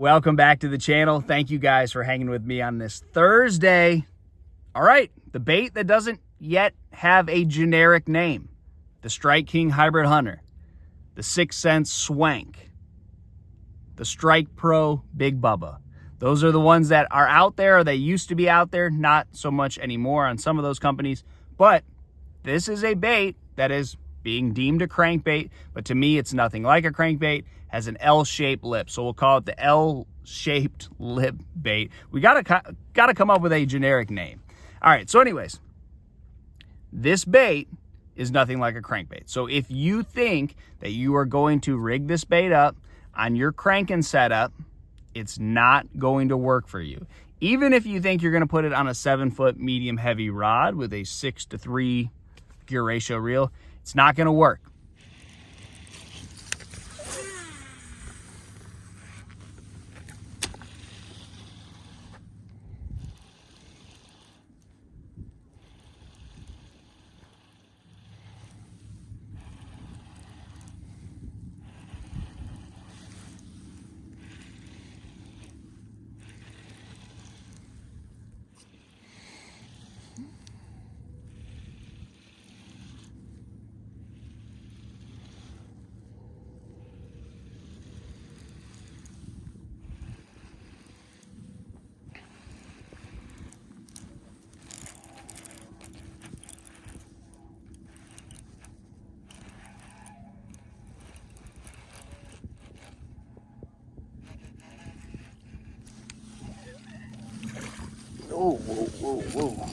Welcome back to the channel. Thank you guys for hanging with me on this Thursday. All right, the bait that doesn't yet have a generic name. The Strike King Hybrid Hunter. The 6 Cents Swank. The Strike Pro Big Bubba. Those are the ones that are out there, or they used to be out there, not so much anymore on some of those companies. But this is a bait that is being deemed a crankbait, but to me it's nothing like a crankbait. Has an L-shaped lip, so we'll call it the L-shaped lip bait. We gotta come up with a generic name. All right, so anyways, this bait is nothing like a crankbait. So if you think that you are going to rig this bait up on your cranking setup, it's not going to work for you. Even if you think you're gonna put it on a 7-foot medium heavy rod with a 6:3 gear ratio reel, it's not gonna work. Oh, whoa, whoa, whoa.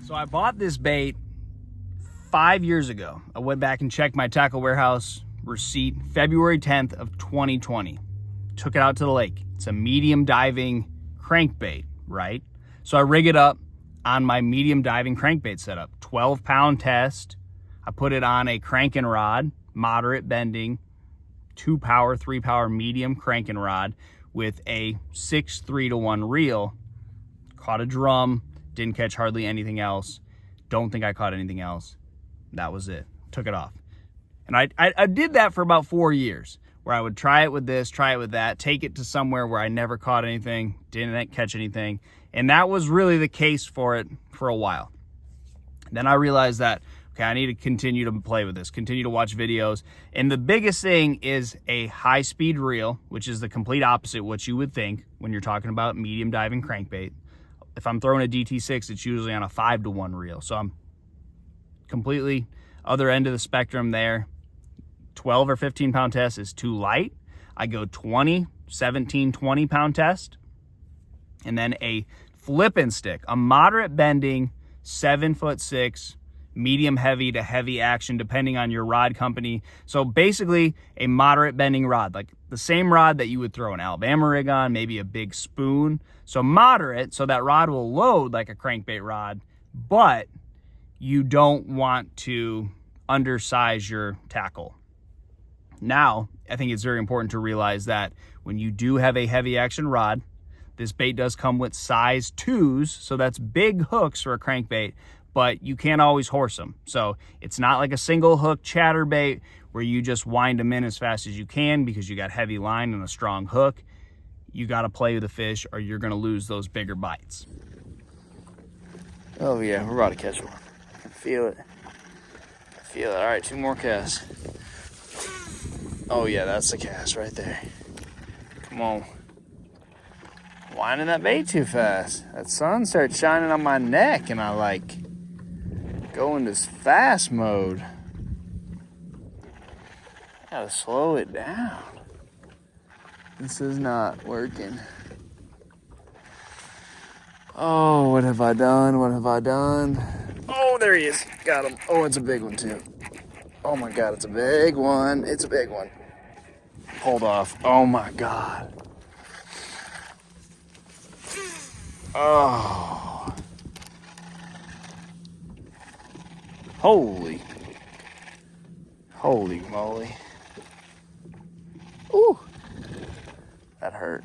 So I bought this bait 5 years ago. I went back and checked my Tackle Warehouse receipt, February 10th of 2020. Took it out to the lake. It's a medium diving crankbait, right? So I rig it up on my medium diving crankbait setup. 12-pound test. I put it on a cranking rod, moderate bending, 2-power, 3-power medium cranking rod with a 6:3-to-1 reel. Caught a drum. Didn't catch hardly anything else. Don't think I caught anything else. That was it. Took it off. And I did that for about 4 years, where I would try it with this, try it with that, take it to somewhere where I never caught anything, didn't catch anything. And that was really the case for it for a while. Then I realized that, okay, I need to continue to play with this, continue to watch videos. And the biggest thing is a high-speed reel, which is the complete opposite of what you would think when you're talking about medium diving crankbait. If I'm throwing a DT6, it's usually on a 5-to-1 reel. So I'm completely other end of the spectrum there. 12 or 15-pound test is too light. I go 20, 17, 20-pound test. And then a flipping stick, a moderate bending, 7'6", medium heavy to heavy action, depending on your rod company. So basically a moderate bending rod, like the same rod that you would throw an Alabama rig on, maybe a big spoon. So moderate, so that rod will load like a crankbait rod, but you don't want to undersize your tackle. Now, I think it's very important to realize that when you do have a heavy action rod, this bait does come with size 2s, so that's big hooks for a crankbait, but you can't always horse them. So it's not like a single hook chatterbait where you just wind them in as fast as you can because you got heavy line and a strong hook. You got to play with the fish or you're going to lose those bigger bites. Oh yeah, we're about to catch one. I can feel it. Feel it. All right, 2 more casts. Oh yeah, that's the cast right there. Come on. Winding that bait too fast. That sun starts shining on my neck and I like go into fast mode. I gotta slow it down. This is not working. Oh, what have I done? What have I done? Oh, there he is. Got him. Oh, it's a big one too. Oh my God, it's a big one. It's a big one. Hold off. Oh my God. Oh. Holy moly. Ooh. That hurt.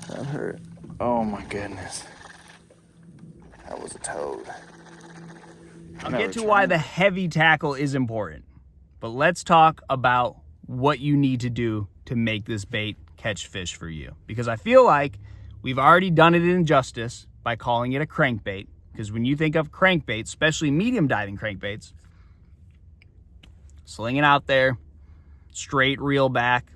That hurt. Oh my goodness. That was a toad. I'll get to why the heavy tackle is important, but let's talk about what you need to do to make this bait catch fish for you. Because I feel like we've already done it injustice by calling it a crankbait. Because when you think of crankbaits, especially medium diving crankbaits, slinging out there, straight reel back,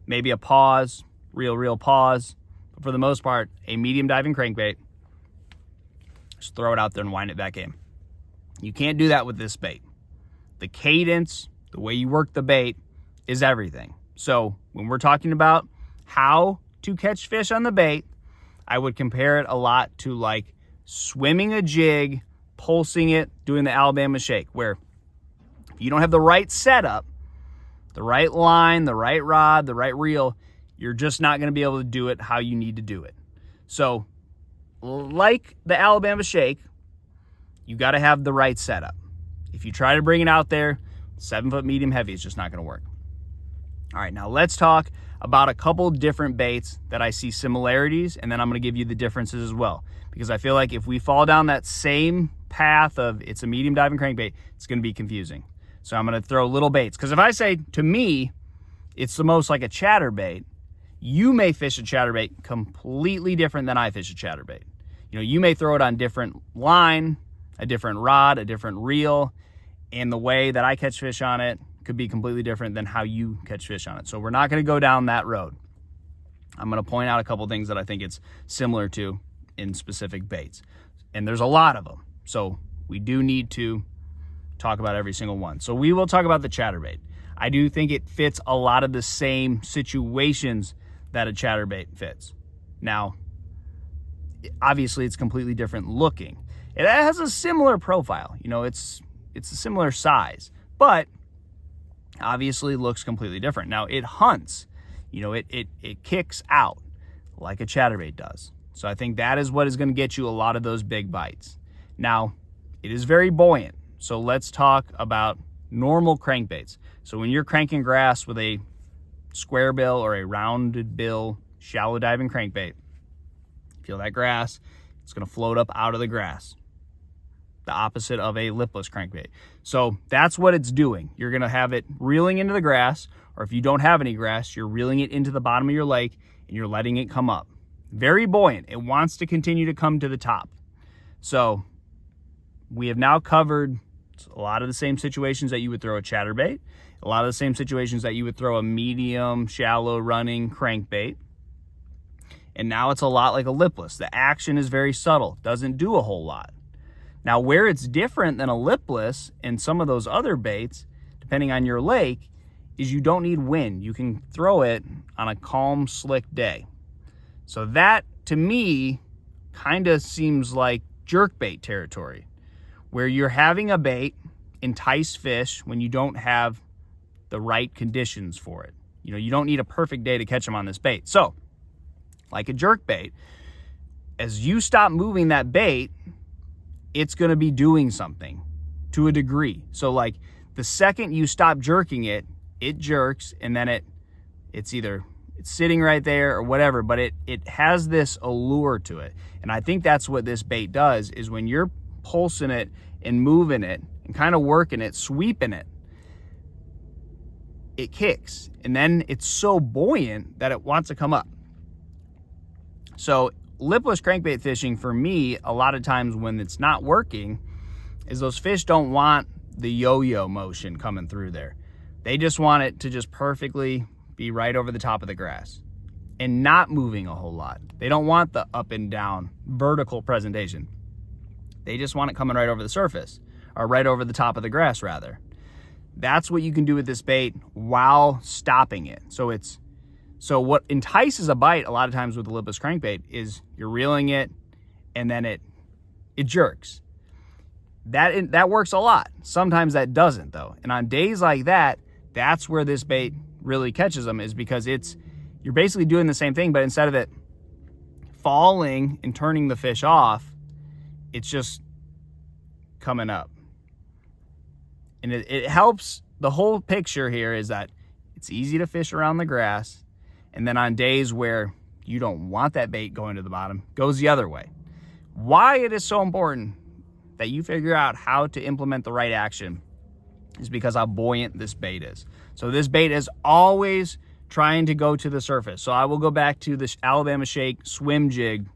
maybe a pause, reel pause. But for the most part, a medium diving crankbait, just throw it out there and wind it back in. You can't do that with this bait. The cadence, the way you work the bait is everything. So when we're talking about how to catch fish on the bait, I would compare it a lot to like swimming a jig, pulsing it, doing the Alabama shake, where if you don't have the right setup, the right line, the right rod, the right reel, you're just not going to be able to do it how you need to do it. So like the Alabama shake, you got to have the right setup. If you try to bring it out there, 7-foot medium heavy is just not going to work. All right, now let's talk about a couple different baits that I see similarities, and then I'm going to give you the differences as well. Because I feel like if we fall down that same path of it's a medium diving crankbait, it's going to be confusing. So I'm going to throw little baits. Because if I say, to me, it's the most like a chatterbait, you may fish a chatterbait completely different than I fish a chatterbait. You know, you may throw it on different line, a different rod, a different reel, and the way that I catch fish on it could be completely different than how you catch fish on it. So we're not going to go down that road. I'm going to point out a couple things that I think it's similar to in specific baits. And there's a lot of them. So we do need to talk about every single one. So we will talk about the chatterbait. I do think it fits a lot of the same situations that a chatterbait fits. Now, obviously it's completely different looking. It has a similar profile. You know, it's a similar size, but obviously looks completely different. Now it hunts, you know, it kicks out like a chatterbait does. So I think that is what is going to get you a lot of those big bites. Now, it is very buoyant. So let's talk about normal crankbaits. So when you're cranking grass with a square bill or a rounded bill shallow diving crankbait, feel that grass, it's going to float up out of the grass. The opposite of a lipless crankbait. So that's what it's doing. You're going to have it reeling into the grass, or if you don't have any grass, you're reeling it into the bottom of your lake and you're letting it come up. Very buoyant. It wants to continue to come to the top. So we have now covered a lot of the same situations that you would throw a chatterbait, a lot of the same situations that you would throw a medium, shallow running crankbait. And now it's a lot like a lipless. The action is very subtle, doesn't do a whole lot. Now, where it's different than a lipless and some of those other baits, depending on your lake, is you don't need wind. You can throw it on a calm, slick day. So that, to me, kind of seems like jerkbait territory, where you're having a bait entice fish when you don't have the right conditions for it. You know, you don't need a perfect day to catch them on this bait. So, like a jerkbait, as you stop moving that bait, it's going to be doing something to a degree. So like the second you stop jerking it, it jerks, and then it's sitting right there or whatever, but it has this allure to it. And I think that's what this bait does, is when you're pulsing it and moving it and kind of working it, sweeping it, it kicks. And then it's so buoyant that it wants to come up. So lipless crankbait fishing, for me, a lot of times when it's not working, is those fish don't want the yo-yo motion coming through there. They just want it to just perfectly be right over the top of the grass and not moving a whole lot. They don't want the up and down vertical presentation. They just want it coming right over the surface, or right over the top of the grass rather. That's what you can do with this bait while stopping it. So what entices a bite a lot of times with the lipless crankbait is you're reeling it and then it jerks. That works a lot. Sometimes that doesn't though. And on days like that, that's where this bait really catches them, is because you're basically doing the same thing, but instead of it falling and turning the fish off, it's just coming up. And it helps. The whole picture here is that it's easy to fish around the grass. And then on days where you don't want that bait going to the bottom, goes the other way. Why it is so important that you figure out how to implement the right action is because how buoyant this bait is. So this bait is always trying to go to the surface. So I will go back to the Alabama Shake swim jig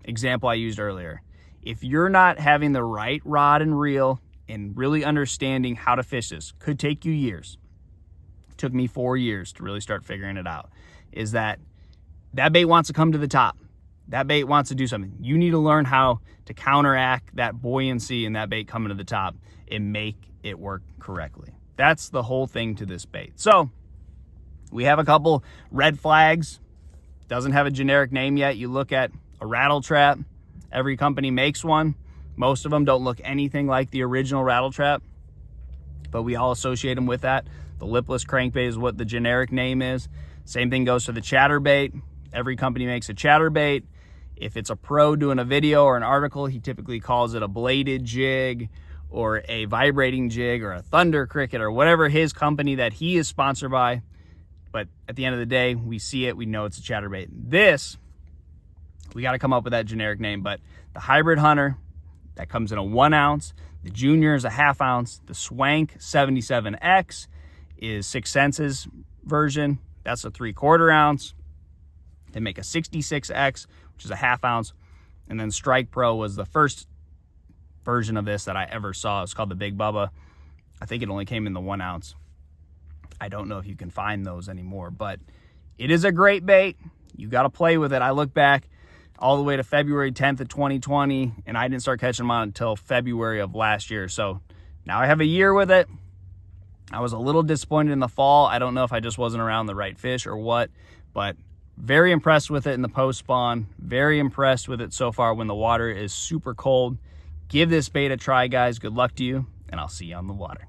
example I used earlier. If you're not having the right rod and reel and really understanding how to fish this, could take you years. It took me 4 years to really start figuring it out. Is that bait wants to come to the top. That bait wants to do something. You need to learn how to counteract that buoyancy and that bait coming to the top and make it work correctly. That's the whole thing to this bait. So we have a couple red flags. Doesn't have a generic name yet. You look at a rattle trap. Every company makes one. Most of them don't look anything like the original rattle trap, but we all associate them with that. The lipless crankbait is what the generic name is. Same thing goes for the chatterbait. Every company makes a chatterbait. If it's a pro doing a video or an article, he typically calls it a bladed jig or a vibrating jig or a thunder cricket or whatever his company that he is sponsored by. But at the end of the day, we see it, we know it's a chatterbait. This, we got to come up with that generic name, but the Hybrid Hunter, that comes in a 1 ounce. The Junior is a 1/2 ounce. The Swank 77X is 6 Senses version. That's a 3/4 ounce. They make a 66X, which is a 1/2 ounce. And then Strike Pro was the first version of this that I ever saw. It's called the Big Bubba. I think it only came in the 1 ounce. I don't know if you can find those anymore, but it is a great bait. You got to play with it. I look back all the way to February 10th of 2020, and I didn't start catching them on until February of last year. So now I have a year with it. I was a little disappointed in the fall. I don't know if I just wasn't around the right fish or what, but very impressed with it in the post spawn. Very impressed with it so far when the water is super cold. Give this bait a try, guys. Good luck to you, and I'll see you on the water.